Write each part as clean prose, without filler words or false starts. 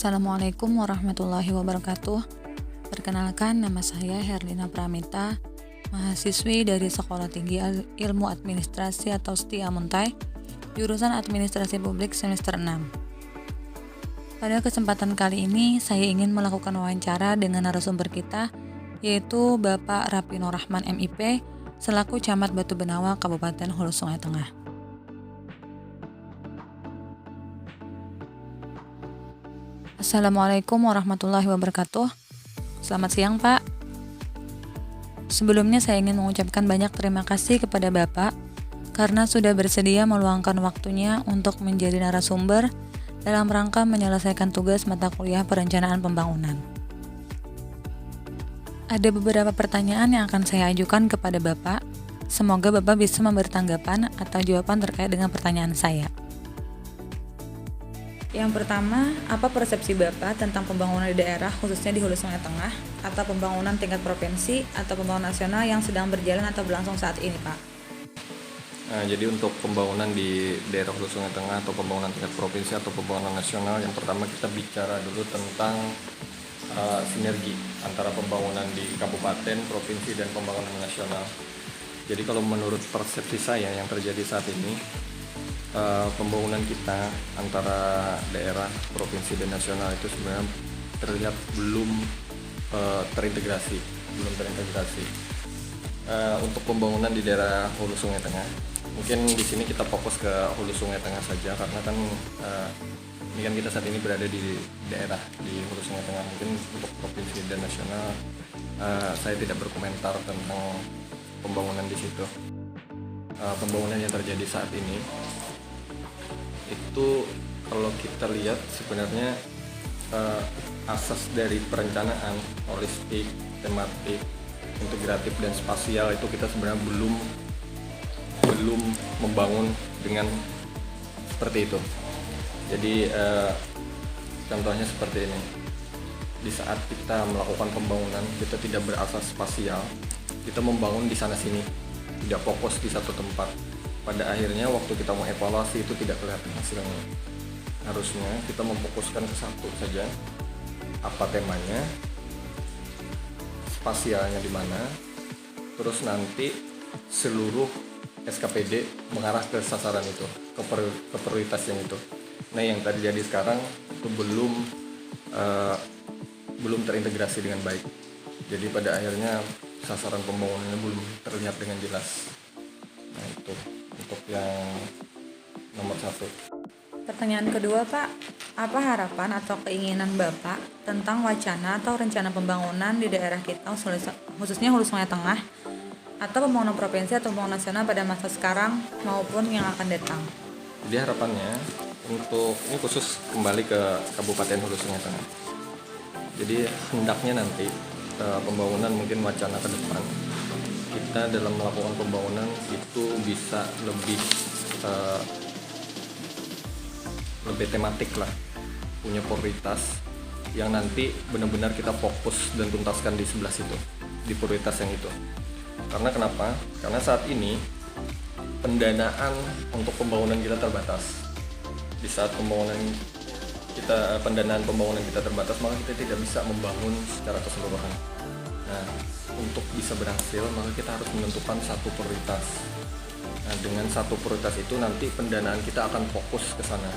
Assalamualaikum warahmatullahi wabarakatuh. Perkenalkan, nama saya Herlina Pramita, mahasiswi dari Sekolah Tinggi Ilmu Administrasi atau STIA Muntai, jurusan Administrasi Publik semester 6. Pada kesempatan kali ini, saya ingin melakukan wawancara dengan narasumber kita, yaitu Bapak Rapino Rahman MIP, selaku Camat Batu Benawa, Kabupaten Hulu Sungai Tengah. Assalamualaikum warahmatullahi wabarakatuh. Selamat siang, Pak. Sebelumnya saya ingin mengucapkan banyak terima kasih kepada Bapak karena sudah bersedia meluangkan waktunya untuk menjadi narasumber dalam rangka menyelesaikan tugas mata kuliah perencanaan pembangunan. Ada beberapa pertanyaan yang akan saya ajukan kepada Bapak. Semoga Bapak bisa memberi tanggapan atau jawaban terkait dengan pertanyaan saya. Yang pertama, apa persepsi Bapak tentang pembangunan di daerah, khususnya di Hulu Sungai Tengah, atau pembangunan tingkat provinsi atau pembangunan nasional yang sedang berjalan atau berlangsung saat ini, Pak? Nah, jadi untuk pembangunan di daerah Hulu Sungai Tengah atau pembangunan tingkat provinsi atau pembangunan nasional, yang pertama kita bicara dulu tentang sinergi antara pembangunan di kabupaten, provinsi, dan pembangunan nasional. Jadi kalau menurut persepsi saya yang terjadi saat ini, pembangunan kita antara daerah, provinsi, dan nasional itu sebenarnya terlihat belum terintegrasi. Untuk pembangunan di daerah Hulu Sungai Tengah, mungkin di sini kita fokus ke Hulu Sungai Tengah saja karena kan ini kan kita saat ini berada di daerah di Hulu Sungai Tengah. Mungkin untuk provinsi dan nasional saya tidak berkomentar tentang pembangunan di situ. Pembangunan yang terjadi saat ini itu kalau kita lihat sebenarnya asas dari perencanaan holistik, tematik, integratif, dan spasial itu kita sebenarnya belum membangun dengan seperti itu. Jadi contohnya seperti ini, di saat kita melakukan pembangunan kita tidak berasas spasial, kita membangun di sana sini, tidak fokus di satu tempat. Pada akhirnya waktu kita mau evaluasi itu tidak kelihatan hasilnya. Harusnya kita memfokuskan ke satu saja, apa temanya, spasialnya di mana, terus nanti seluruh SKPD mengarah ke sasaran itu, ke prioritas yang itu. Nah, yang terjadi sekarang itu belum terintegrasi dengan baik. Jadi pada akhirnya sasaran pembangunannya belum terlihat dengan jelas. Nah, itu untuk yang nomor 1. Pertanyaan kedua, Pak, apa harapan atau keinginan Bapak tentang wacana atau rencana pembangunan di daerah kita, khususnya Hulu Sungai Tengah, atau pembangunan provinsi atau pembangunan nasional pada masa sekarang maupun yang akan datang? Jadi harapannya untuk ini khusus kembali ke Kabupaten Hulu Sungai Tengah. Jadi hendaknya nanti pembangunan mungkin wacana ke depan kita dalam melakukan pembangunan itu bisa lebih tematik lah, punya prioritas yang nanti benar-benar kita fokus dan tuntaskan di sebelah situ, di prioritas yang itu. Karena kenapa? Karena saat ini pendanaan untuk pembangunan kita terbatas. Di saat pendanaan pembangunan kita terbatas, maka kita tidak bisa membangun secara keseluruhan. Nah, untuk bisa berhasil, maka kita harus menentukan satu prioritas. Nah, dengan satu prioritas itu nanti pendanaan kita akan fokus ke sana.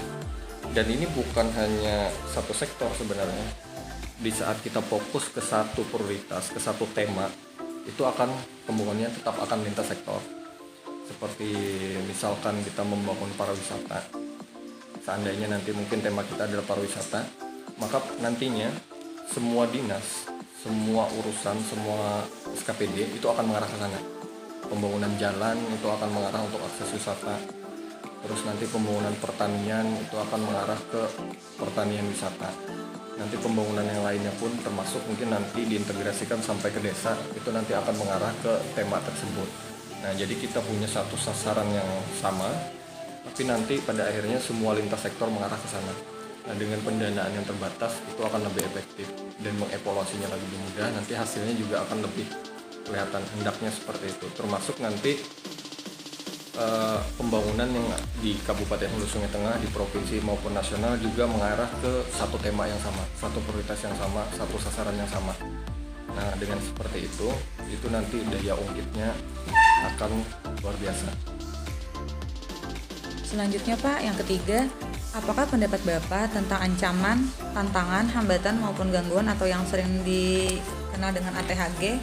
Dan ini bukan hanya satu sektor sebenarnya. Di saat kita fokus ke satu prioritas, ke satu tema, itu akan pembangunannya tetap akan lintas sektor. Seperti misalkan kita membangun pariwisata. Seandainya nanti mungkin tema kita adalah pariwisata, maka nantinya semua dinas, semua urusan, semua SKPD itu akan mengarah ke sana. Pembangunan jalan itu akan mengarah untuk akses wisata. Terus nanti pembangunan pertanian itu akan mengarah ke pertanian wisata. Nanti pembangunan yang lainnya pun termasuk mungkin nanti diintegrasikan sampai ke desa, itu nanti akan mengarah ke tema tersebut. Nah, jadi kita punya satu sasaran yang sama, tapi nanti pada akhirnya semua lintas sektor mengarah ke sana. Nah, dengan pendanaan yang terbatas itu akan lebih efektif dan mengevaluasinya lebih mudah. Nanti hasilnya juga akan lebih kelihatan, hendaknya seperti itu. Termasuk nanti pembangunan yang di Kabupaten Hulu Sungai Tengah, di provinsi maupun nasional juga mengarah ke satu tema yang sama, satu prioritas yang sama, satu sasaran yang sama. Nah, dengan seperti itu nanti daya ungkitnya akan luar biasa. Selanjutnya Pak, yang ketiga, apakah pendapat Bapak tentang ancaman, tantangan, hambatan maupun gangguan atau yang sering dikenal dengan ATHG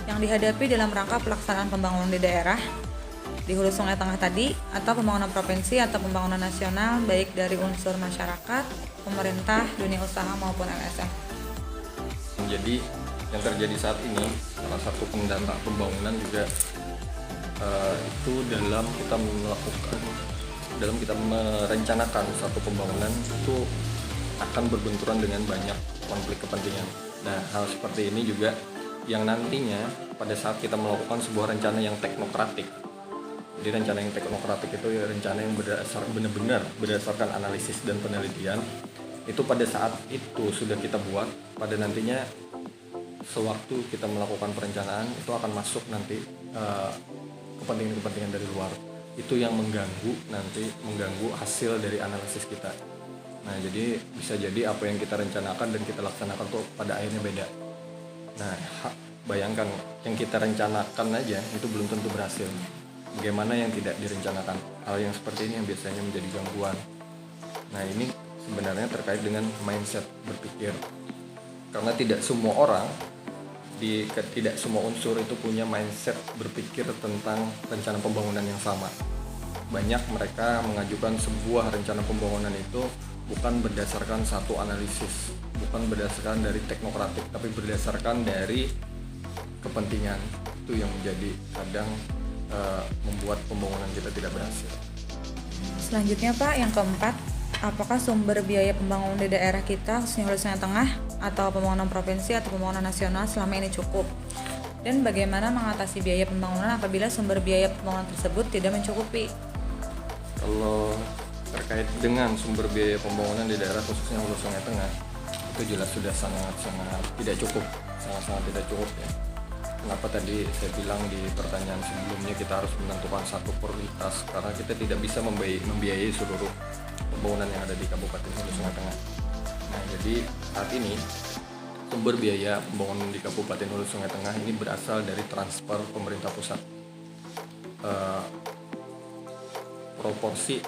yang dihadapi dalam rangka pelaksanaan pembangunan di daerah di Hulu Sungai Tengah tadi, atau pembangunan provinsi atau pembangunan nasional baik dari unsur masyarakat, pemerintah, dunia usaha maupun LSM? Jadi yang terjadi saat ini salah satu pendampak pembangunan juga itu dalam kita merencanakan satu pembangunan itu akan berbenturan dengan banyak konflik kepentingan. Nah, hal seperti ini juga yang nantinya pada saat kita melakukan sebuah rencana yang teknokratik. Jadi rencana yang teknokratik itu ya rencana yang benar-benar berdasarkan analisis dan penelitian. Itu pada saat itu sudah kita buat, pada nantinya sewaktu kita melakukan perencanaan itu akan masuk nanti kepentingan-kepentingan dari luar. Itu yang mengganggu hasil dari analisis kita. Nah, jadi bisa jadi apa yang kita rencanakan dan kita laksanakan tuh pada akhirnya beda. Nah, bayangkan yang kita rencanakan aja itu belum tentu berhasil. Bagaimana yang tidak direncanakan? Hal yang seperti ini yang biasanya menjadi gangguan. Nah, ini sebenarnya terkait dengan mindset berpikir. Karena tidak semua orang, tidak semua unsur itu punya mindset berpikir tentang rencana pembangunan yang sama. Banyak mereka mengajukan sebuah rencana pembangunan itu bukan berdasarkan satu analisis, bukan berdasarkan dari teknokratik, tapi berdasarkan dari kepentingan. Itu yang menjadi kadang membuat pembangunan kita tidak berhasil. Selanjutnya Pak, yang keempat, apakah sumber biaya pembangunan di daerah kita khususnya Hulu Sungai Tengah atau pembangunan provinsi atau pembangunan nasional selama ini cukup? Dan bagaimana mengatasi biaya pembangunan apabila sumber biaya pembangunan tersebut tidak mencukupi? Kalau terkait dengan sumber biaya pembangunan di daerah khususnya Hulu Sungai Tengah, itu jelas sudah sangat-sangat tidak cukup, sangat-sangat tidak cukup ya. Kenapa tadi saya bilang di pertanyaan sebelumnya kita harus menentukan satu prioritas, karena kita tidak bisa membiayai seluruh pembangunan yang ada di Kabupaten Hulu Sungai Tengah. Nah, jadi saat ini sumber biaya pembangunan di Kabupaten Hulu Sungai Tengah ini berasal dari transfer pemerintah pusat. Proporsi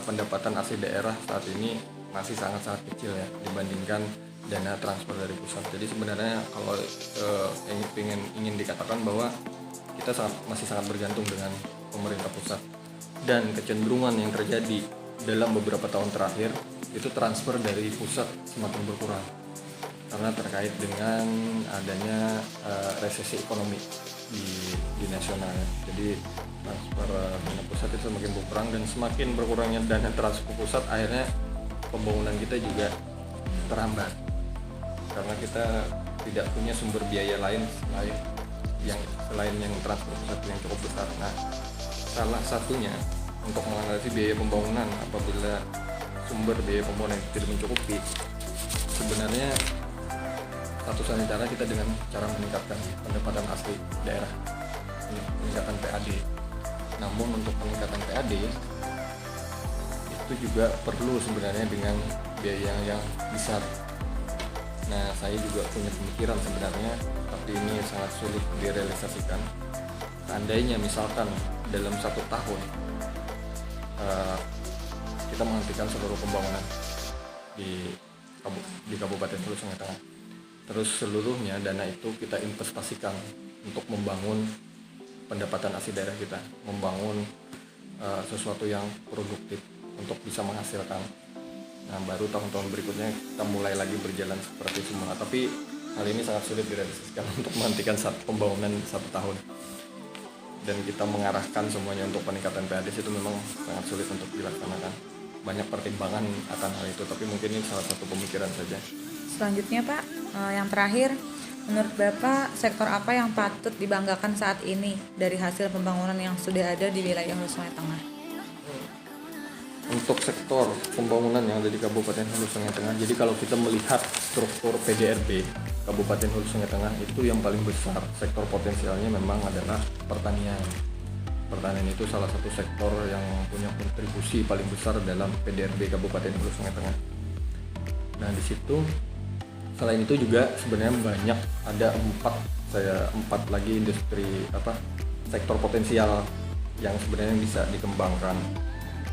pendapatan asli daerah saat ini masih sangat-sangat kecil ya dibandingkan dana transfer dari pusat. Jadi sebenarnya kalau ingin dikatakan bahwa kita masih sangat bergantung dengan pemerintah pusat, dan kecenderungan yang terjadi dalam beberapa tahun terakhir itu transfer dari pusat semakin berkurang karena terkait dengan adanya resesi ekonomi di nasional ya. Jadi transfer dana pusat itu semakin berkurang, dan semakin berkurangnya dana transfer pusat akhirnya pembangunan kita juga terhambat karena kita tidak punya sumber biaya lain selain yang transfer pusat yang cukup besar. Nah, salah satunya untuk mengatasi biaya pembangunan apabila sumber biaya pembangunan tidak mencukupi, sebenarnya satu-satunya cara kita dengan cara meningkatkan pendapatan asli daerah, meningkatkan PAD. Namun untuk peningkatan PAD itu juga perlu sebenarnya dengan biaya yang besar. Nah, saya juga punya pemikiran sebenarnya, tapi ini sangat sulit direalisasikan. Seandainya misalkan dalam 1 tahun kita menghentikan seluruh pembangunan di Kabupaten Hulu Sungai Tengah, terus seluruhnya dana itu kita investasikan untuk membangun pendapatan asli daerah kita, membangun sesuatu yang produktif untuk bisa menghasilkan. Nah, baru tahun-tahun berikutnya kita mulai lagi berjalan seperti semula. Tapi hal ini sangat sulit direalisasikan untuk menghentikan pembangunan 1 tahun. Dan kita mengarahkan semuanya untuk peningkatan PAD itu memang sangat sulit untuk dilaksanakan. Banyak pertimbangan akan hal itu, tapi mungkin ini salah satu pemikiran saja. Selanjutnya Pak, yang terakhir, menurut Bapak sektor apa yang patut dibanggakan saat ini dari hasil pembangunan yang sudah ada di wilayah Hulu Sungai Tengah? Untuk sektor pembangunan yang ada di Kabupaten Hulu Sungai Tengah, jadi kalau kita melihat struktur PDRB Kabupaten Hulu Sungai Tengah, itu yang paling besar sektor potensialnya memang adalah pertanian. pertanian itu salah satu sektor yang punya kontribusi paling besar dalam PDRB Kabupaten Hulu Sungai Tengah. Nah di situ selain itu juga sebenarnya banyak, ada empat lagi industri sektor potensial yang sebenarnya bisa dikembangkan.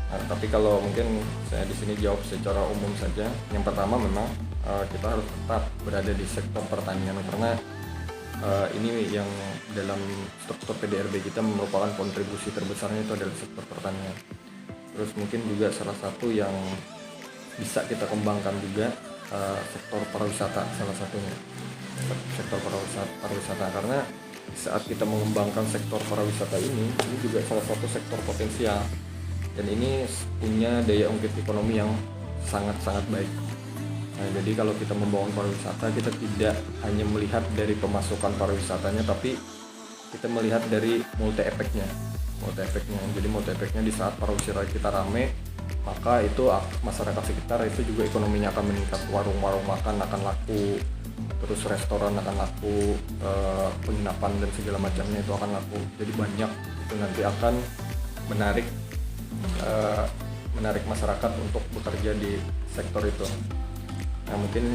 Nah, tapi kalau mungkin saya di sini jawab secara umum saja. Yang pertama memang kita harus tetap berada di sektor pertanian karena ini yang dalam struktur PDRB kita merupakan kontribusi terbesarnya itu adalah sektor pertanian. Terus mungkin juga salah satu yang bisa kita kembangkan juga sektor pariwisata, salah satunya sektor pariwisata karena saat kita mengembangkan sektor pariwisata ini juga salah satu sektor potensial dan ini punya daya ungkit ekonomi yang sangat-sangat baik. Nah, jadi kalau kita membangun pariwisata, kita tidak hanya melihat dari pemasukan pariwisatanya, tapi kita melihat dari multi efeknya. Jadi multi efeknya di saat pariwisata kita rame, maka itu masyarakat sekitar itu juga ekonominya akan meningkat, warung-warung makan akan laku, terus restoran akan laku, penginapan dan segala macamnya itu akan laku. Jadi banyak itu nanti akan menarik masyarakat untuk bekerja di sektor itu. Nah mungkin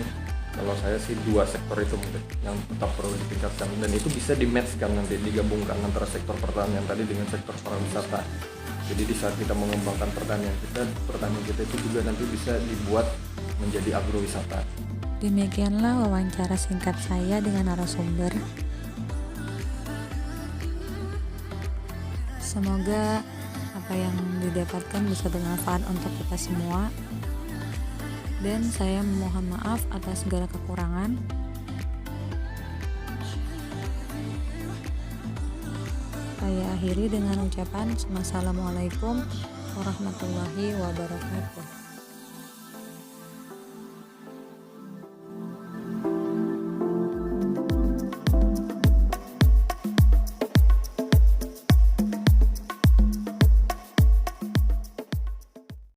kalau saya sih 2 sektor itu mungkin yang tetap perlu ditingkatkan dan itu bisa di-match-kan nanti, digabungkan antara sektor pertanian tadi dengan sektor pariwisata. Jadi di saat kita mengembangkan pertanian kita itu juga nanti bisa dibuat menjadi agrowisata. Demikianlah wawancara singkat saya dengan narasumber. Semoga apa yang didapatkan bisa bermanfaat untuk kita semua. Dan saya mohon maaf atas segala kekurangan. Saya akhiri dengan ucapan Wassalamualaikum warahmatullahi wabarakatuh.